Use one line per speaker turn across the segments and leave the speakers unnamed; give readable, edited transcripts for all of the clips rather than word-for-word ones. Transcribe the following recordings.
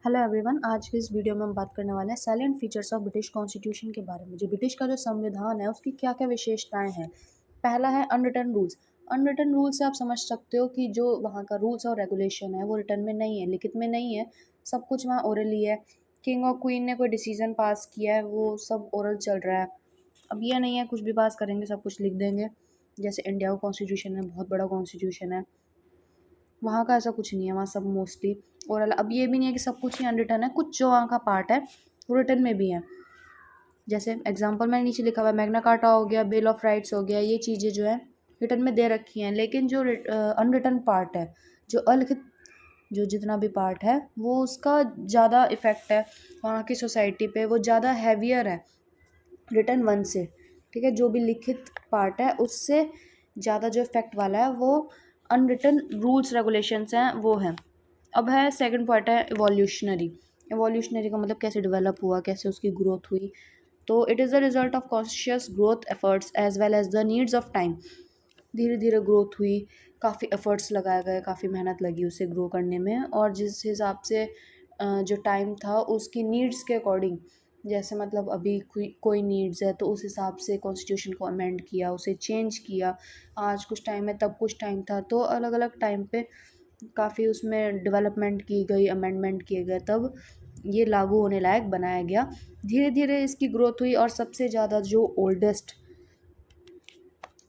Hello everyone, आज की इस वीडियो में हम बात करने वाले हैं salient features of British constitution के बारे में। जो ब्रिटिश का जो संविधान है उसकी क्या क्या विशेषताएं हैं। पहला है अनरिटन रूल्स। अनरिटन रूल से आप समझ सकते हो कि जो वहाँ का रूल्स और रेगुलेशन है वो रिटर्न में नहीं है, लिखित में नहीं है, सब कुछ वहाँ ओरली है। किंग और क्वीन ने कोई डिसीजन पास किया है वो सब ओरल चल रहा है। अब ये नहीं है कुछ भी पास करेंगे सब कुछ लिख देंगे, जैसे इंडिया का कॉन्स्टिट्यूशन है, बहुत बड़ा कॉन्स्टिट्यूशन है। वहाँ का ऐसा कुछ नहीं है, वहाँ सब मोस्टली ओरल। अब ये भी नहीं है कि सब कुछ ही अनरिटन है, कुछ जो वहाँ का पार्ट है वो रिटन में भी है। जैसे एग्जांपल मैंने नीचे लिखा हुआ है, मैग्ना कार्टा हो गया, बिल ऑफ राइट्स हो गया, ये चीज़ें जो है रिटन में दे रखी हैं। लेकिन जो अनरिटन पार्ट है, जो अलिखित, जो जितना भी पार्ट है वो उसका ज़्यादा इफ़ेक्ट है वहाँ की सोसाइटी पे, वो ज़्यादा हैवियर है रिटन वन से। ठीक है, जो भी लिखित पार्ट है उससे ज़्यादा जो इफेक्ट वाला है वो अनरिटन रूल्स रेगुलेशंस हैं वो हैं। अब है सेकंड पार्ट है इवोल्यूशनरी। इवोल्यूशनरी का मतलब कैसे डेवलप हुआ, कैसे उसकी ग्रोथ हुई। तो it is the result of conscious growth efforts as well as the needs of time. धीरे धीरे ग्रोथ हुई, काफ़ी एफर्ट्स लगाए गए, काफ़ी मेहनत लगी उसे ग्रो करने में, और जिस हिसाब से जो टाइम था उसकी नीड्स के अकॉर्डिंग, जैसे मतलब अभी कोई नीड्स है तो उस हिसाब से कॉन्स्टिट्यूशन को अमेंड किया, उसे चेंज किया। आज कुछ टाइम है, तब कुछ टाइम था, तो अलग अलग टाइम पे काफ़ी उसमें डेवलपमेंट की गई, अमेंडमेंट किए गए, तब ये लागू होने लायक बनाया गया। धीरे धीरे इसकी ग्रोथ हुई, और सबसे ज़्यादा जो ओल्डेस्ट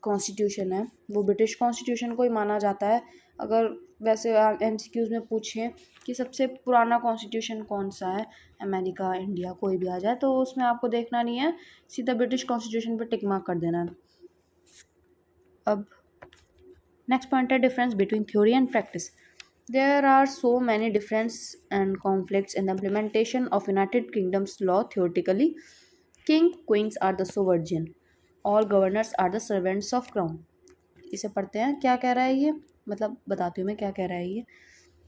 कॉन्स्टिट्यूशन है वो ब्रिटिश कॉन्स्टिट्यूशन को ही माना जाता है। अगर वैसे एमसीक्यूज़ में पूछें कि सबसे पुराना कॉन्स्टिट्यूशन कौन सा है, अमेरिका, इंडिया, कोई भी आ जाए, तो उसमें आपको देखना नहीं है, सीधा ब्रिटिश कॉन्स्टिट्यूशन पर टिक मार्क कर देना है। अब नेक्स्ट पॉइंट है difference between theory and practice. There are so many difference and conflicts in the implementation of United Kingdom's law theoretically. King queens are the sovereign, all governors are the servants of crown. इसे पढ़ते हैं, क्या कह रहा है ये, मतलब बताती हूँ मैं क्या कह रहा है ये।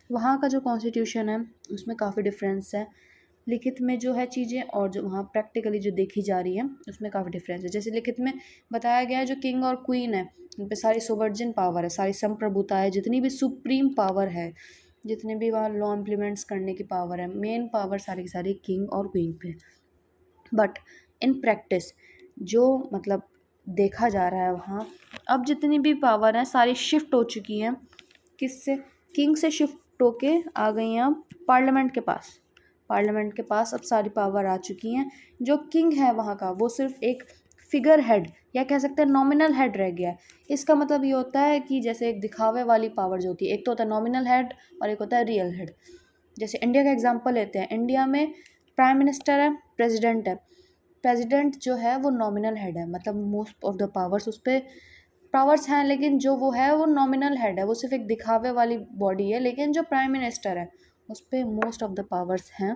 वहाँ का जो कॉन्स्टिट्यूशन है उसमें काफ़ी डिफरेंस है, लिखित में जो है चीज़ें, और जो वहाँ प्रैक्टिकली जो देखी जा रही है उसमें काफ़ी डिफरेंस है। जैसे लिखित में बताया गया है जो किंग और क्वीन है उन पे सारी सोवर्जिन पावर है, सारी संप्रभुता है, जितनी भी सुप्रीम पावर है, जितने भी वहाँ लॉ इम्प्लीमेंट्स करने की पावर है, मेन पावर सारी की सारी किंग और क्वीन पे। बट इन प्रैक्टिस जो मतलब देखा जा रहा है वहाँ, अब जितनी भी पावर है सारी शिफ्ट हो चुकी हैं, किससे, किंग से शिफ्ट होके आ गई हैं अब पार्लियामेंट के पास। पार्लियामेंट के पास अब सारी पावर आ चुकी हैं। जो किंग है वहाँ का वो सिर्फ एक फिगर हेड, या कह सकते हैं नॉमिनल हेड रह गया है। इसका मतलब ये होता है कि जैसे एक दिखावे वाली पावर जो होती है, एक तो होता है नॉमिनल हेड और एक होता है रियल हेड। जैसे इंडिया का एग्जांपल लेते हैं, इंडिया में प्राइम मिनिस्टर है, प्रेसिडेंट है। प्रेसिडेंट जो है वो नॉमिनल हेड है, मतलब मोस्ट ऑफ द पावर्स उस पर पावर्स हैं, लेकिन जो वो है वो नॉमिनल हेड है, वो सिर्फ एक दिखावे वाली बॉडी है। लेकिन जो प्राइम मिनिस्टर है उस पर मोस्ट ऑफ द पावर्स हैं,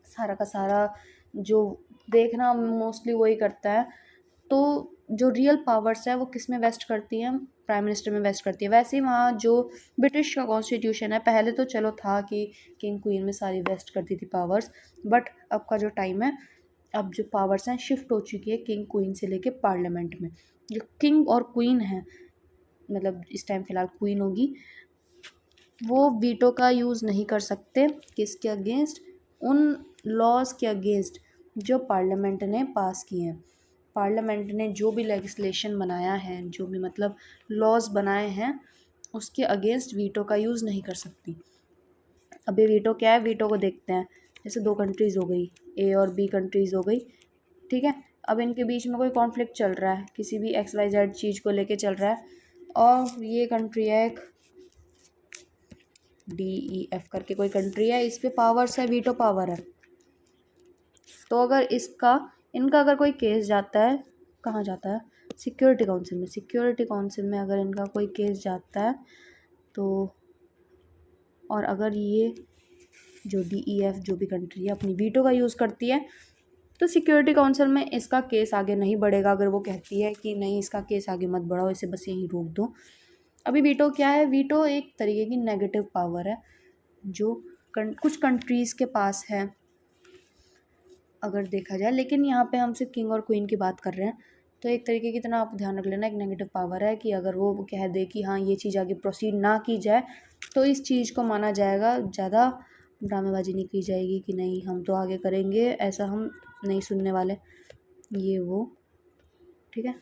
सारा का सारा जो देखना मोस्टली वही करता है। तो जो रियल पावर्स है वो किस में वेस्ट करती हैं, प्राइम मिनिस्टर में वेस्ट करती है। वैसे ही वहाँ जो ब्रिटिश का कॉन्स्टिट्यूशन है, पहले तो चलो था कि किंग क्वीन में सारी वेस्ट करती थी पावर्स, बट अब का जो टाइम है, अब जो पावर्स हैं शिफ्ट हो चुकी है किंग क्वीन से लेके पार्लियामेंट में। जो किंग और क्वीन है, मतलब इस टाइम फ़िलहाल क्वीन होगी, वो वीटो का यूज़ नहीं कर सकते किसके अगेंस्ट, उन लॉज के अगेंस्ट जो पार्लियामेंट ने पास किए हैं। पार्लियामेंट ने जो भी लेजिस्लेशन बनाया है, जो भी मतलब लॉज बनाए हैं, उसके अगेंस्ट वीटो का यूज़ नहीं कर सकती। अभी वीटो क्या है, वीटो को देखते हैं। जैसे दो कंट्रीज़ हो गई, ए और बी कंट्रीज़ हो गई, ठीक है। अब इनके बीच में कोई कॉन्फ्लिक्ट चल रहा है, किसी भी XYZ चीज़ को लेके चल रहा है, और ये कंट्री है एक DEF करके कोई कंट्री है, इस पे पावर्स है, वीटो पावर है। तो अगर इनका अगर कोई केस जाता है, कहाँ जाता है, सिक्योरिटी काउंसिल में। सिक्योरिटी काउंसिल में अगर इनका कोई केस जाता है तो, और अगर ये जो DEF जो भी कंट्री है अपनी वीटो का यूज़ करती है, तो सिक्योरिटी काउंसिल में इसका केस आगे नहीं बढ़ेगा। अगर वो कहती है कि नहीं इसका केस आगे मत बढ़ाओ, इसे बस यहीं रोक दो। अभी वीटो क्या है, वीटो एक तरीके की नेगेटिव पावर है जो कुछ कंट्रीज़ के पास है अगर देखा जाए। लेकिन यहाँ पे हम सिर्फ किंग और क्वीन की बात कर रहे हैं, तो एक तरीके की, इतना आप ध्यान रख लेना, एक नेगेटिव पावर है कि अगर वो कह दे कि हाँ ये चीज़ आगे प्रोसीड ना की जाए, तो इस चीज़ को माना जाएगा ज़्यादा ड्रामेबाजी नहीं की जाएगी कि नहीं हम तो आगे करेंगे, ऐसा हम नहीं सुनने वाले, ये वो, ठीक है।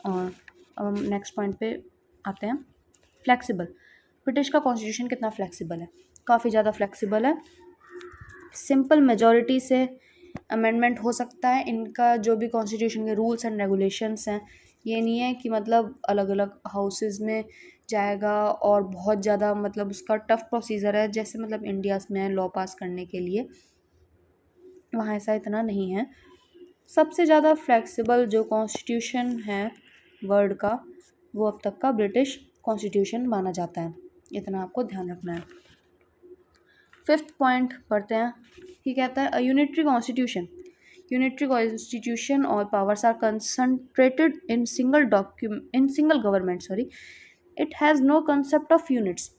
और अब हम नेक्स्ट पॉइंट पे आते हैं, फ्लेक्सिबल। ब्रिटिश का कॉन्स्टिट्यूशन कितना फ्लेक्सिबल है, काफ़ी ज़्यादा फ्लेक्सिबल है। सिंपल मेजॉरिटी से अमेंडमेंट हो सकता है। इनका जो भी कॉन्स्टिट्यूशन के रूल्स एंड रेगुलेशंस हैं, ये नहीं है कि मतलब अलग अलग हाउसेस में जाएगा और बहुत ज़्यादा मतलब उसका टफ प्रोसीजर है जैसे मतलब इंडिया में लॉ पास करने के लिए, वहाँ ऐसा इतना नहीं है। सबसे ज़्यादा फ्लेक्सिबल जो कॉन्स्टिट्यूशन है वर्ल्ड का, वो अब तक का ब्रिटिश कॉन्स्टिट्यूशन माना जाता है, इतना आपको ध्यान रखना है। 5th पॉइंट पढ़ते हैं, ये कहता है यूनिटरी कॉन्स्टिट्यूशन। यूनिटरी कॉन्स्टिट्यूशन और powers are concentrated in single government, it has no concept of units.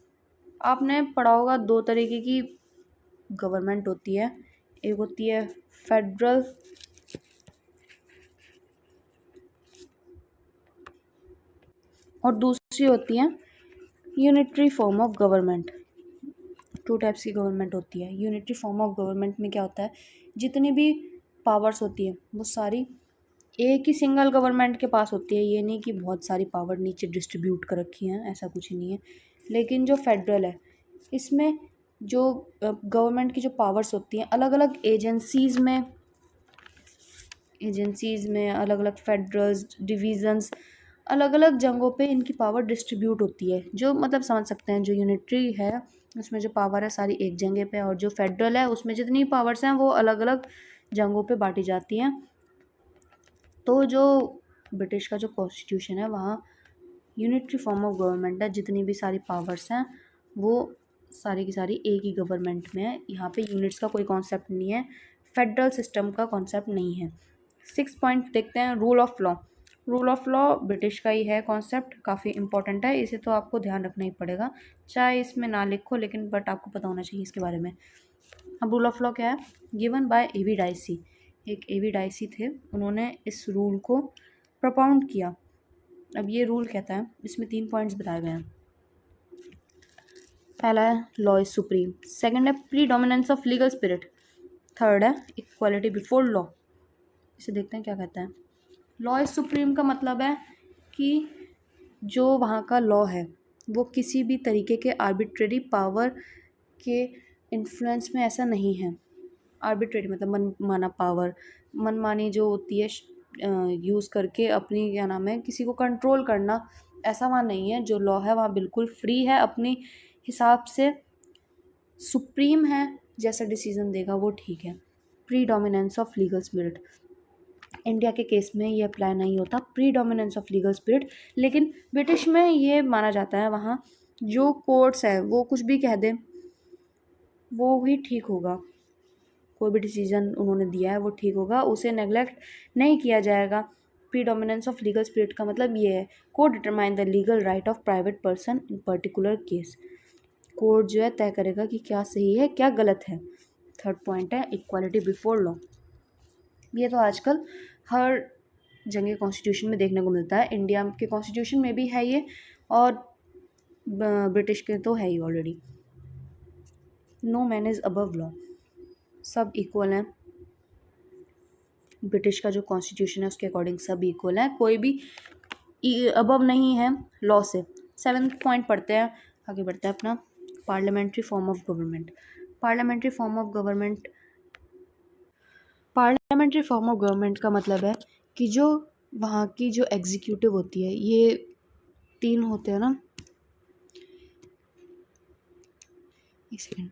आपने पढ़ा होगा 2 तरीके की गवर्नमेंट होती है, एक होती है फेडरल और दूसरी होती है unitary form of government. 2 types की गवर्नमेंट होती है। यूनिटरी फॉर्म ऑफ गवर्नमेंट में क्या होता है, जितनी भी पावर्स होती है वो सारी एक ही सिंगल गवर्नमेंट के पास होती है। ये नहीं कि बहुत सारी पावर नीचे डिस्ट्रीब्यूट कर रखी हैं, ऐसा कुछ नहीं है। लेकिन जो फेडरल है, इसमें जो गवर्नमेंट की जो पावर्स होती हैं अलग अलग एजेंसीज़ में अलग अलग फेडरल्स डिवीज़न्स, अलग अलग जगहों पे इनकी पावर डिस्ट्रीब्यूट होती है। जो मतलब समझ सकते हैं, जो यूनिटरी है उसमें जो पावर है सारी एक जगह पे, और जो फेडरल है उसमें जितनी पावर्स हैं वो अलग अलग जगहों पे बांटी जाती हैं। तो जो ब्रिटिश का जो कॉन्स्टिट्यूशन है वहाँ यूनिटरी फॉर्म ऑफ गवर्नमेंट है, जितनी भी सारी पावर्स हैं वो सारी की सारी एक ही गवर्नमेंट में है। यहाँ पे यूनिट्स का कोई कॉन्सेप्ट नहीं है, फेडरल सिस्टम का कॉन्सेप्ट नहीं है। 6 पॉइंट देखते हैं, rule of law. Rule of law British का ही है कॉन्सेप्ट, काफ़ी इंपॉर्टेंट है, इसे तो आपको ध्यान रखना ही पड़ेगा, चाहे इसमें ना लिखो लेकिन बट आपको पता होना चाहिए इसके बारे में। अब रूल ऑफ लॉ क्या है, गिवन बाय एवी डाइसी। एक एवी डाइसी थे, उन्होंने इस रूल को प्रपाउंड किया। अब ये रूल कहता है, इसमें 3 पॉइंट्स बताए गए हैं। पहला है लॉ इज सुप्रीम, सेकंड है predominance of legal spirit, third है इक्वालिटी बिफोर लॉ। इसे देखते हैं क्या कहता है। लॉ इज सुप्रीम का मतलब है कि जो वहाँ का लॉ है वो किसी भी तरीके के आर्बिट्रेरी पावर के इन्फ्लुएंस में ऐसा नहीं है। आर्बिट्रेरी मतलब मनमाना पावर, मनमानी जो होती है यूज़ करके अपनी क्या नाम है किसी को कंट्रोल करना, ऐसा वहाँ नहीं है। जो लॉ है वहाँ बिल्कुल फ्री है, अपनी हिसाब से सुप्रीम है, जैसा डिसीजन देगा वो ठीक है। Predominance of legal spirit, India के केस में ये अप्लाई नहीं होता प्रीडोमिनेंस ऑफ लीगल स्पिरिट, लेकिन ब्रिटिश में ये माना जाता है वहाँ जो कोर्ट्स है वो कुछ भी कह दें वो ही ठीक होगा। कोई भी डिसीजन उन्होंने दिया है वो ठीक होगा, उसे नेगलेक्ट नहीं किया जाएगा। प्रीडोमिनेंस ऑफ लीगल स्पिरिट का मतलब ये है, court determine the legal right of private person in particular case. Court जो है तय करेगा कि क्या सही है क्या गलत है। थर्ड पॉइंट है इक्वालिटी बिफोर लॉ। ये तो आजकल हर जगह कॉन्स्टिट्यूशन में देखने को मिलता है, इंडिया के कॉन्स्टिट्यूशन में भी है ये और ब्रिटिश के तो है ही already. No man is above law, सब इक्वल हैं। ब्रिटिश का जो कॉन्स्टिट्यूशन है उसके अकॉर्डिंग सब इक्वल हैं, कोई भी अबव नहीं है लॉ से। 7th पॉइंट पढ़ते हैं, आगे बढ़ते हैं अपना। Parliamentary form of government. Parliamentary form of government, parliamentary form of government का मतलब है कि जो वहाँ की जो एग्जीक्यूटिव होती है, ये 3 होते हैं ना, एक सेकेंड।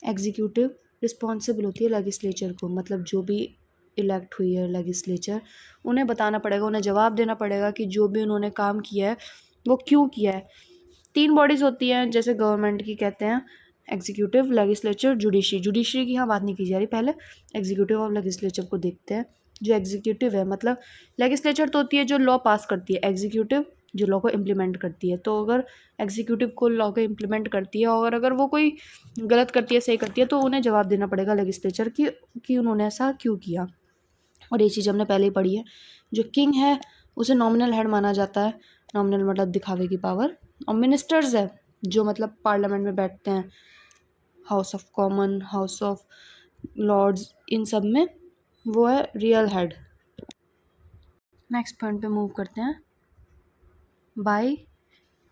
एग्जीक्यूटिव रिस्पॉन्सिबल होती है लेजिस्लेचर को, मतलब जो भी इलेक्ट हुई है लेजिस्लेचर, उन्हें बताना पड़ेगा, उन्हें जवाब देना पड़ेगा कि जो भी उन्होंने काम किया है वो क्यों किया है। 3 बॉडीज़ होती हैं जैसे गवर्नमेंट की, कहते हैं एग्जीक्यूटिव, लेजिस्लेचर, जुडिशरी। जुडिशरी की यहाँ बात नहीं की जा रही, पहले एग्जीक्यूटिव और लेजिस्लेचर को देखते हैं। जो एग्जीक्यूटिव है मतलब लेजिस्लेचर तो होती है जो लॉ पास करती है, एग्जीक्यूटिव जो लॉ को इम्प्लीमेंट करती है। तो अगर एग्जीक्यूटिव को लॉ को इम्प्लीमेंट करती है और अगर वो कोई गलत करती है सही करती है तो उन्हें जवाब देना पड़ेगा लेजिस्लेचर कि उन्होंने ऐसा क्यों किया। और ये चीज़ हमने पहले ही पढ़ी है। जो किंग है उसे नॉमिनल हेड माना जाता है, नॉमिनल मतलब दिखावे की पावर। और मिनिस्टर्स है जो मतलब पार्लियामेंट में बैठते हैं, house of common, house of lords, इन सब में वो है रियल हेड। नेक्स्ट पॉइंट पे मूव करते हैं। By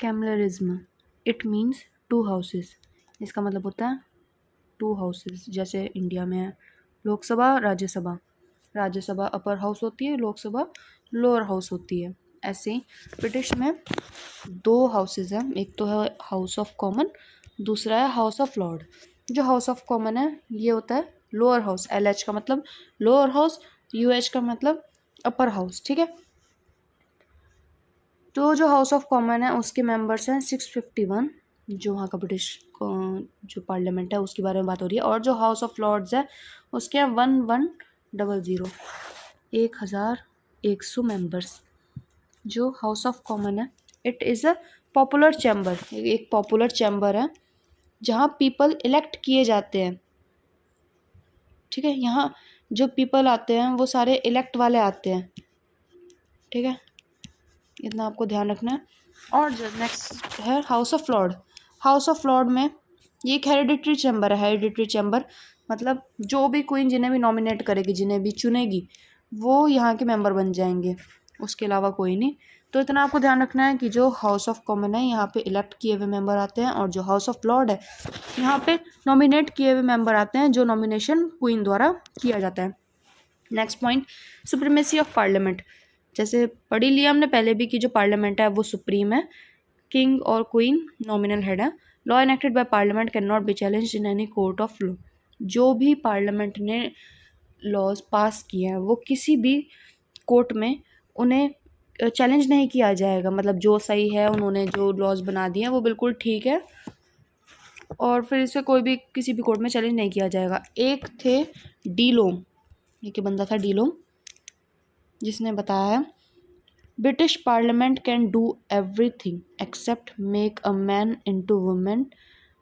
कैमलरिज्म it means two houses. इसका मतलब होता है टू हाउसेस। जैसे इंडिया में है लोकसभा, राज्यसभा। राज्यसभा अपर हाउस होती है, लोकसभा लोअर हाउस होती है। ऐसे ही ब्रिटिश में दो हाउसेस हैं, एक तो है हाउस ऑफ कॉमन, दूसरा है हाउस ऑफ लॉर्ड। जो हाउस ऑफ कॉमन है ये होता है लोअर हाउस, LH का मतलब लोअर हाउस, UH का मतलब अपर हाउस, ठीक है। तो जो हाउस ऑफ कॉमन है उसके मेंबर्स हैं 651, जो वहाँ का ब्रिटिश जो पार्लियामेंट है उसके बारे में बात हो रही है। और जो हाउस ऑफ लॉर्ड्स है उसके 1100, 1100 मेंबर्स। जो हाउस ऑफ कॉमन है it is a popular chamber, एक पॉपुलर चैम्बर है जहाँ पीपल इलेक्ट किए जाते हैं, ठीक है। यहाँ जो पीपल आते हैं वो सारे इलेक्ट वाले आते हैं, ठीक है, इतना आपको ध्यान रखना है। और जो नेक्स्ट है house of Lord. House of Lord में ये एक हेरिडिटरी चैम्बर है। हेरिडिटरी चैम्बर मतलब जो भी क्वीन जिन्हें भी नॉमिनेट करेगी, जिन्हें भी चुनेगी, वो यहाँ के मेंबर बन जाएंगे, उसके अलावा कोई नहीं। तो इतना आपको ध्यान रखना है कि जो हाउस ऑफ कॉमन है यहाँ पे इलेक्ट किए हुए मेंबर आते हैं, और जो हाउस ऑफ लॉर्ड है यहाँ पे नॉमिनेट किए हुए मेंबर आते हैं, जो नॉमिनेशन क्वीन द्वारा किया जाता है। Next point, supremacy of parliament. जैसे पढ़ी लिया हमने पहले भी कि जो पार्लियामेंट है वो सुप्रीम है, किंग और क्वीन नॉमिनल हेड है। Law enacted by parliament can not be challenged in any court of law. जो भी पार्लियामेंट ने लॉज पास किए हैं वो किसी भी कोर्ट में उन्हें चैलेंज नहीं किया जाएगा। मतलब जो सही है, उन्होंने जो लॉज बना दिए हैं वो बिल्कुल ठीक है, और फिर इसे कोई भी किसी भी कोर्ट में चैलेंज नहीं किया जाएगा। एक थे डीलोम, एक बंदा था डीलोम, जिसने बताया है British parliament can do everything except make a man into women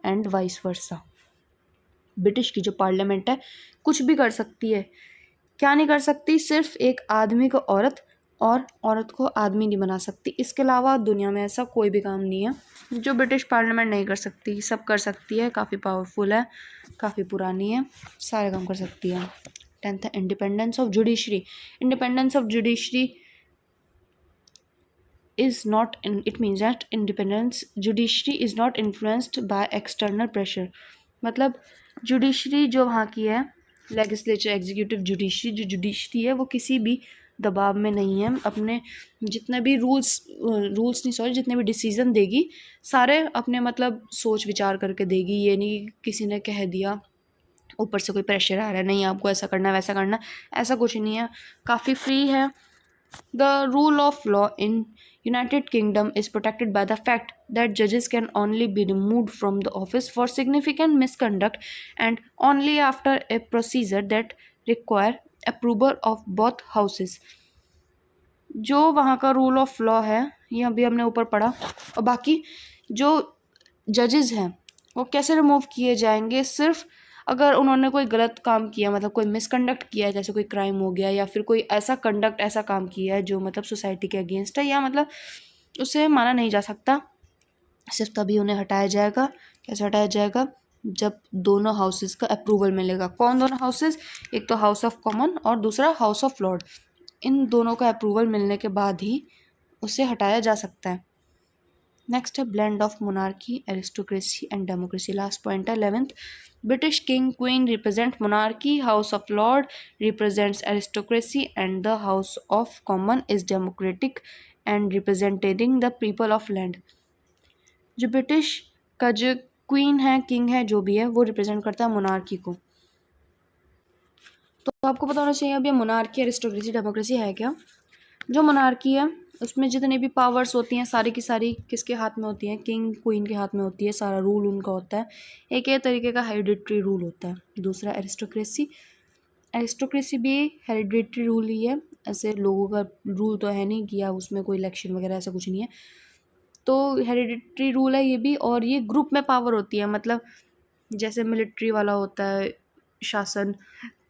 and vice versa. British की जो पार्लियामेंट है कुछ भी कर सकती है, क्या नहीं कर सकती, सिर्फ एक आदमी को औरत और औरत को आदमी नहीं बना सकती। इसके अलावा दुनिया में ऐसा कोई भी काम नहीं है जो ब्रिटिश पार्लियामेंट नहीं कर सकती। सब कर सकती है, काफ़ी पावरफुल है, काफ़ी पुरानी है, सारे काम कर सकती है। 10th है independence of judiciary. Independence of judiciary is not in, it means that independence judiciary is not influenced by external pressure। मतलब जुडिशरी जो वहाँ की है, लेजिस्लेचर, एग्जीक्यूटिव, जुडिशरी, जो जुडिशरी है वो किसी भी दबाव में नहीं है। अपने जितने भी जितने भी डिसीजन देगी सारे अपने मतलब सोच विचार करके देगी। ये नहीं किसी ने कह दिया ऊपर से कोई प्रेशर आ रहा है, नहीं आपको ऐसा करना है वैसा करना है, ऐसा कुछ नहीं है, काफ़ी फ्री है। The rule of law in United Kingdom is protected by the fact that judges can only be removed from the office for significant misconduct and only after a procedure that require approval of both houses। जो वहाँ का rule of law है ये अभी हमने ऊपर पढ़ा। और बाकी जो जजेस हैं वो कैसे रिमूव किए जाएंगे, सिर्फ अगर उन्होंने कोई गलत काम किया, मतलब कोई मिसकंडक्ट किया है, जैसे कोई क्राइम हो गया या फिर कोई ऐसा काम किया है जो मतलब सोसाइटी के अगेंस्ट है, या मतलब उसे माना नहीं जा सकता, सिर्फ तभी उन्हें हटाया जाएगा। कैसे हटाया जाएगा? जब दोनों हाउसेस का अप्रूवल मिलेगा। कौन दोनों हाउसेस? एक तो हाउस ऑफ कॉमन और दूसरा हाउस ऑफ लॉर्ड। इन दोनों का अप्रूवल मिलने के बाद ही उसे हटाया जा सकता है। नेक्स्ट है blend of monarchy, aristocracy and democracy. Last point है 11th, British king queen represent monarchy, house of Lord represents aristocracy and the house of common is democratic and representing the people of land. जो British का जो queen है, king है, जो भी है, वो रिप्रेजेंट करता है मोनार्की को। तो आपको पता होना चाहिए अब ये मोनार्की, एरिस्टोक्रेसी, डेमोक्रेसी है क्या। जो मोनार्की है उसमें जितनी भी पावर्स होती हैं सारी की सारी किसके हाथ में होती हैं? किंग क्वीन के हाथ में होती है, सारा रूल उनका होता है। एक ये तरीके का हेरिडिटरी रूल होता है। दूसरा एरिस्टोक्रेसी, एरिस्टोक्रेसी भी हेरिडिटरी रूल ही है, ऐसे लोगों का रूल तो है नहीं कि उसमें कोई इलेक्शन वगैरह ऐसा कुछ नहीं है। तो हेरिडिटरी रूल है ये भी, और ये ग्रुप में पावर होती है। मतलब जैसे मिलिट्री वाला होता है शासन,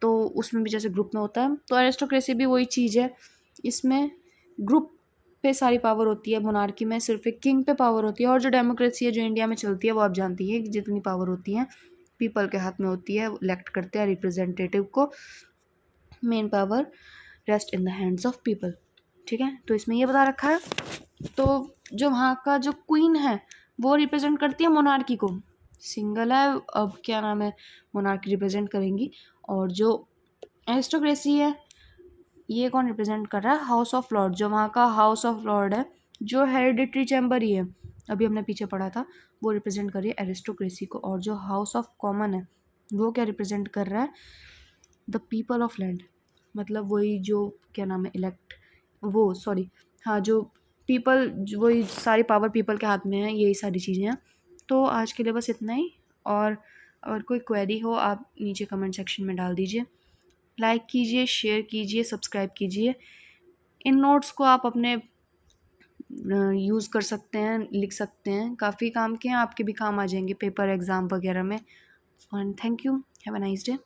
तो उसमें भी जैसे ग्रुप में होता है, तो एरिस्टोक्रेसी भी वही चीज़ है। इसमें ग्रुप पे सारी पावर होती है, मोनार्की में सिर्फ एक किंग पे पावर होती है। और जो डेमोक्रेसी है जो इंडिया में चलती है वो आप जानती है कि जितनी पावर होती है पीपल के हाथ में होती है, इलेक्ट करते हैं रिप्रेजेंटेटिव को। Main power rest in the hands of people. ठीक है, तो इसमें ये बता रखा है। तो जो वहाँ का जो क्वीन है वो रिप्रेजेंट करती है मोनार्की को, सिंगल है, अब क्या नाम है, मोनार्की रिप्रेजेंट करेंगी। और जो एरिस्टोक्रेसी है ये कौन रिप्रेजेंट कर रहा है, हाउस ऑफ लॉर्ड। जो वहाँ का हाउस ऑफ लॉर्ड है, जो हेरिडिटरी चैम्बर ही है, अभी हमने पीछे पढ़ा था, वो रिप्रेजेंट कर रही है एरिस्टोक्रेसी को। और जो हाउस ऑफ कॉमन है वो क्या रिप्रेजेंट कर रहा है, द पीपल ऑफ लैंड, मतलब वही जो क्या नाम है इलेक्ट, वो सॉरी हाँ, जो पीपल, वही सारी पावर पीपल के हाथ में है, यही सारी चीज़ें हैं। तो आज के लिए बस इतना ही। और अगर कोई क्वेरी हो आप नीचे कमेंट सेक्शन में डाल दीजिए। लाइक कीजिए, शेयर कीजिए, सब्सक्राइब कीजिए। इन नोट्स को आप अपने यूज़ कर सकते हैं, लिख सकते हैं, काफ़ी काम के हैं, आपके भी काम आ जाएंगे पेपर एग्ज़ाम वगैरह में। And thank you, have a nice day.